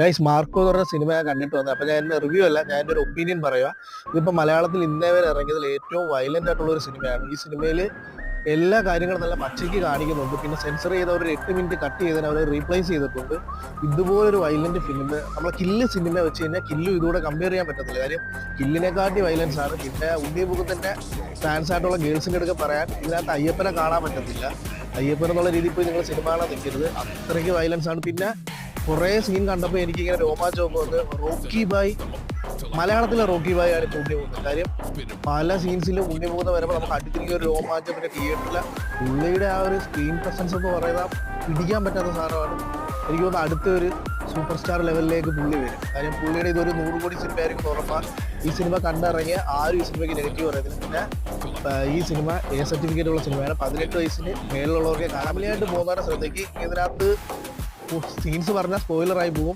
Guys Marco എന്ന് പറഞ്ഞ cinema ഞാൻ കണ്ടിട്ട് വന്നത്. അപ്പോൾ ഞാൻ എൻ്റെ റിവ്യൂ അല്ല, ഞാൻ എൻ്റെ ഒരു ഒപ്പീനിയൻ പറയുക. ഇതിപ്പോൾ മലയാളത്തിൽ ഇന്നേ വരെ ഇറങ്ങിയതിൽ ഏറ്റവും വയലൻ്റ് ആയിട്ടുള്ള ഒരു സിനിമയാണ്. ഈ സിനിമയിൽ എല്ലാ കാര്യങ്ങളും നല്ല പച്ചയ്ക്ക് കാണിക്കുന്നുണ്ട്. പിന്നെ സെൻസർ ചെയ്ത ഒരു 8 മിനിറ്റ് കട്ട് ചെയ്തതിന് അവർ റീപ്ലേസ് ചെയ്തിട്ടുണ്ട്. ഇതുപോലൊരു വയലൻ്റ് ഫിലിം നമ്മളെ കില്ല് സിനിമ വെച്ച് കഴിഞ്ഞാൽ കില്ലും ഇതുകൂടെ കമ്പയർ ചെയ്യാൻ പറ്റത്തില്ല. കാര്യം കില്ലിനെക്കാട്ടി വയലൻസ് ആണ്. പിന്നെ ഉണ്ണിമുഖത്തിൻ്റെ ഫാൻസ് ആയിട്ടുള്ള ഗേൾസിൻ്റെ അടുക്ക പറയാൻ ഇതിനകത്ത് അയ്യപ്പനെ കാണാൻ പറ്റത്തില്ല. അയ്യപ്പൻ എന്നുള്ള രീതിയിൽ പോയി നിങ്ങൾ സിനിമ കാണാൻ നിൽക്കരുത്, അത്രയ്ക്ക് വയലൻസ് ആണ്. പിന്നെ കുറേ സീൻ കണ്ടപ്പോൾ എനിക്കിങ്ങനെ രോമാഞ്ചമൊക്കെ വന്ന് റോക്കി ബായ്, മലയാളത്തിലെ റോക്കി ബായ് ആണ് ഇപ്പോൾ ഉണ്ണിമുഖം. കാര്യം പല സീൻസിലും ഉണ്ണിമുഖം വരുമ്പോൾ നമുക്ക് അടുത്തിരിക്കുന്ന ഒരു രോമാഞ്ചം. പിന്നെ തിയേറ്ററിലെ പുള്ളിയുടെ ആ ഒരു സ്ക്രീൻ പ്രസൻസ് എന്ന് പറയുന്നത് പിടിക്കാൻ പറ്റാത്ത സാധനമാണ്. എനിക്ക് തോന്നുന്നു അടുത്തൊരു സൂപ്പർ സ്റ്റാർ ലെവലിലേക്ക് പുള്ളി വരും. കാര്യം പുള്ളിയുടെ ഇതൊരു 100 കോടി സിനിമയായിരിക്കും തുറന്നാൽ ഈ സിനിമ കണ്ടിറങ്ങിയ ആരും ഈ സിനിമയ്ക്ക് നെഗറ്റീവ് പറയുന്നില്ല. പിന്നെ ഈ സിനിമ എ സർട്ടിഫിക്കറ്റ് ഉള്ള സിനിമയാണ്. 18 വയസ്സിന് മേലുള്ളവർക്ക് ഫാമിലിയായിട്ട് പോകുന്നവരുടെ ശ്രദ്ധയ്ക്ക് ഇതിനകത്ത് സീൻസ് പറഞ്ഞാൽ സ്പോയിലറായി പോകും.